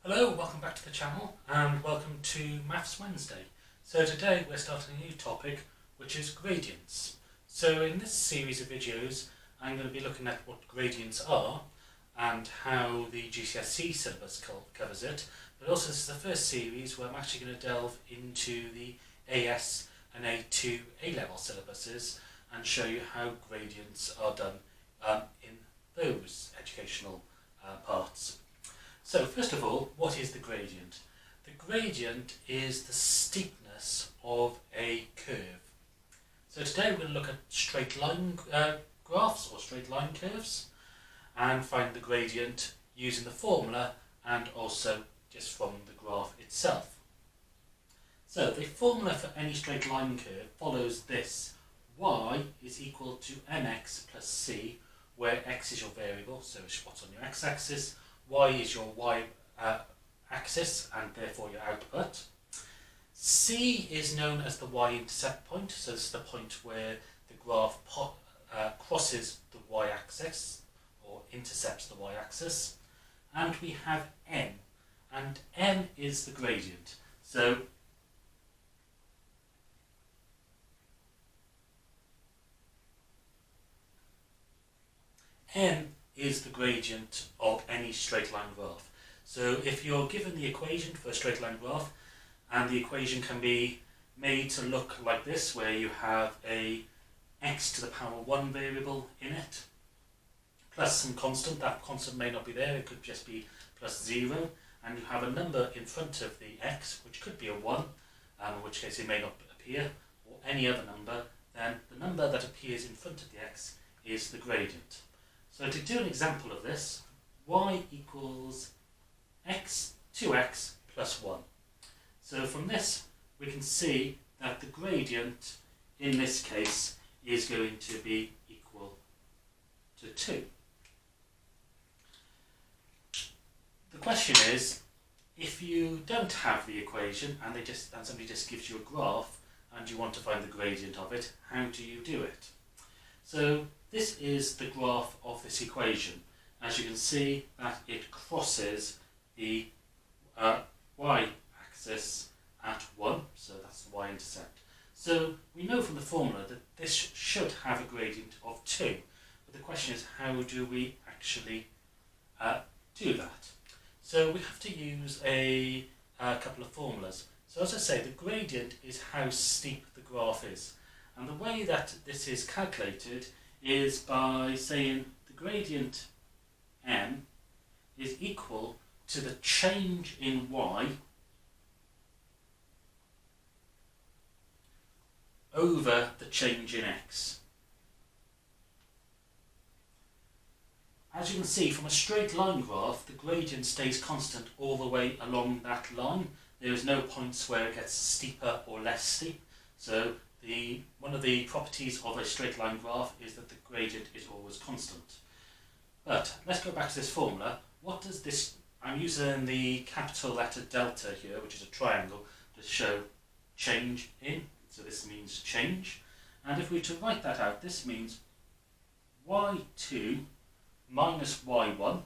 Hello, welcome back to the channel and welcome to Maths Wednesday. So today we're starting a new topic which is gradients. So in this series of videos I'm going to be looking at what gradients are and how the GCSE syllabus covers it, but also this is the first series where I'm actually going to delve into the AS and A2 A-Level syllabuses and show you how gradients are done in those educational parts. So first of all, what is the gradient? The gradient is the steepness of a curve. So today we're going to look at straight line graphs or straight line curves and find the gradient using the formula and also just from the graph itself. So the formula for any straight line curve follows this. Y is equal to mx plus c, where x is your variable, so it's what's on your x-axis, y is your y-axis and therefore your output. C is known as the y-intercept point, so this is the point where the graph crosses the y-axis or intercepts the y-axis. And we have m, and m is the gradient. So m is the gradient of any straight line graph. So if you're given the equation for a straight line graph, and the equation can be made to look like this, where you have a x to the power 1 variable in it, plus some constant. That constant may not be there, it could just be plus 0, and you have a number in front of the x, which could be a 1, in which case it may not appear, or any other number, then the number that appears in front of the x is the gradient. So to do an example of this, y equals x 2x plus 1. So from this we can see that the gradient in this case is going to be equal to 2. The question is, if you don't have the equation and somebody just gives you a graph and you want to find the gradient of it, how do you do it? So this is the graph of this equation. As you can see, that it crosses the y-axis at 1, so that's the y-intercept. So we know from the formula that this should have a gradient of 2, but the question is, how do we actually do that? So we have to use a couple of formulas. So as I say, the gradient is how steep the graph is, and the way that this is calculated is by saying the gradient m is equal to the change in y over the change in x. As you can see, from a straight line graph, the gradient stays constant all the way along that line. There is no points where it gets steeper or less steep. So one of the properties of a straight line graph is that the gradient is always constant. But let's go back to this formula. What does this, I'm using the capital letter delta here, which is a triangle, to show change in. So this means change. And if we were to write that out, this means y2 minus y1,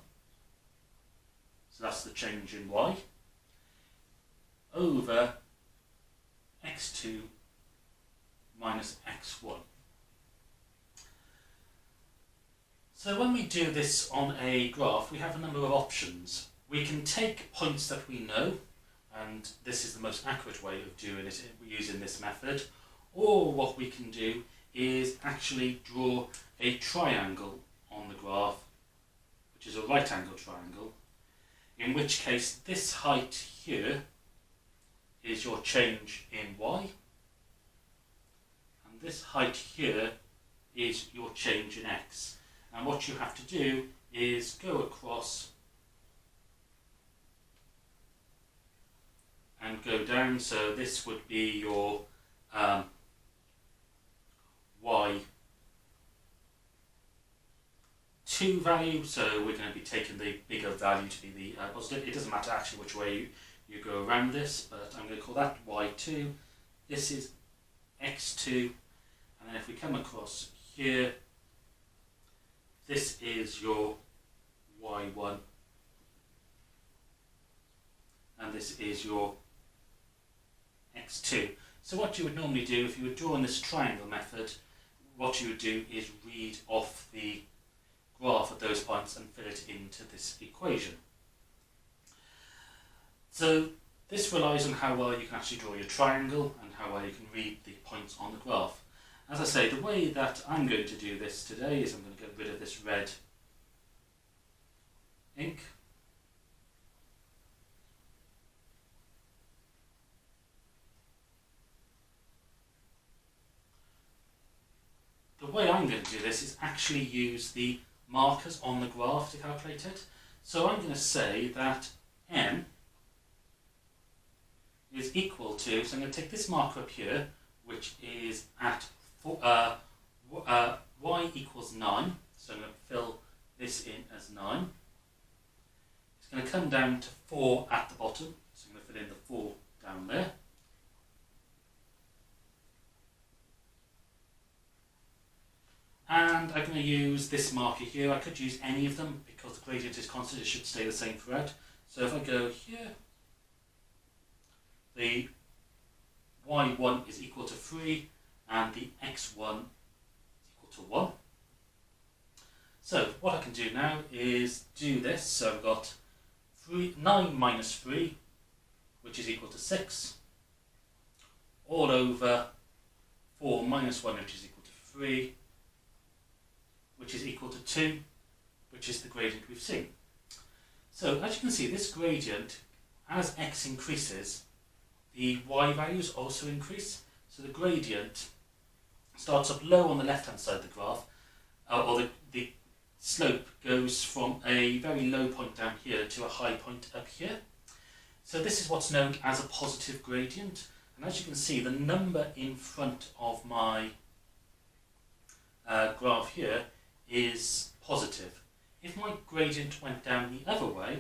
so that's the change in y, over x2 minus x1. So when we do this on a graph, we have a number of options. We can take points that we know, and this is the most accurate way of doing it using this method, or what we can do is actually draw a triangle on the graph, which is a right angle triangle, in which case this height here is your change in y, and this height here is your change in x. And what you have to do is go across and go down, so this would be your y2 value, so we're going to be taking the bigger value to be the positive. It doesn't matter actually which way you go around this, but I'm going to call that y2. This is x2, and then if we come across here, this is your y1, this is your x2. So what you would normally do if you were drawing this triangle method, what you would do is read off the graph at those points and fill it into this equation. So this relies on how well you can actually draw your triangle and how well you can read the points on the graph. As I say, the way that I'm going to do this today is I'm going to get rid of this red ink. The way I'm going to do this is actually use the markers on the graph to calculate it. So I'm going to say that m is equal to, so I'm going to take this marker up here, which is at y equals 9, so I'm going to fill this in as 9. It's going to come down to 4 at the bottom, so I'm going to fill in the 4 down there. And I'm going to use this marker here. I could use any of them because the gradient is constant, it should stay the same throughout. So if I go here, the y1 is equal to 3 and the x1 is equal to 1. So what I can do now is do this. So I've got 9 minus 3, which is equal to 6, all over 4 minus 1, which is equal to 3, which is equal to 2, which is the gradient we've seen. So as you can see, this gradient, as x increases, the y values also increase. So the gradient starts up low on the left-hand side of the graph, or the slope goes from a very low point down here to a high point up here. So this is what's known as a positive gradient. And as you can see, the number in front of my graph here is positive. If my gradient went down the other way,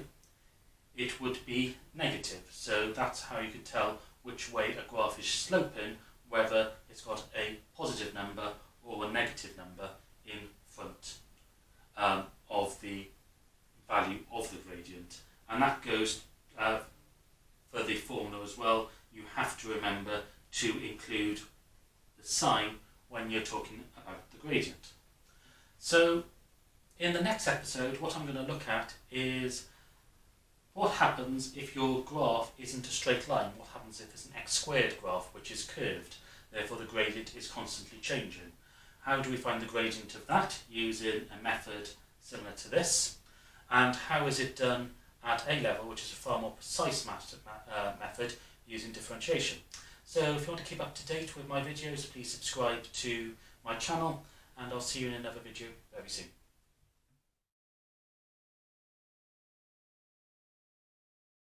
it would be negative. So that's how you could tell which way a graph is sloping, whether it's got a positive number or a negative number in front of the value of the gradient. And that goes for the formula as well. You have to remember to include the sign when you're talking about the gradient. So in the next episode, what I'm going to look at is what happens if your graph isn't a straight line. What happens if it's an x squared graph which is curved, therefore the gradient is constantly changing. How do we find the gradient of that using a method similar to this? And how is it done at A-Level, which is a far more precise method using differentiation? So if you want to keep up to date with my videos, please subscribe to my channel, and I'll see you in another video very soon.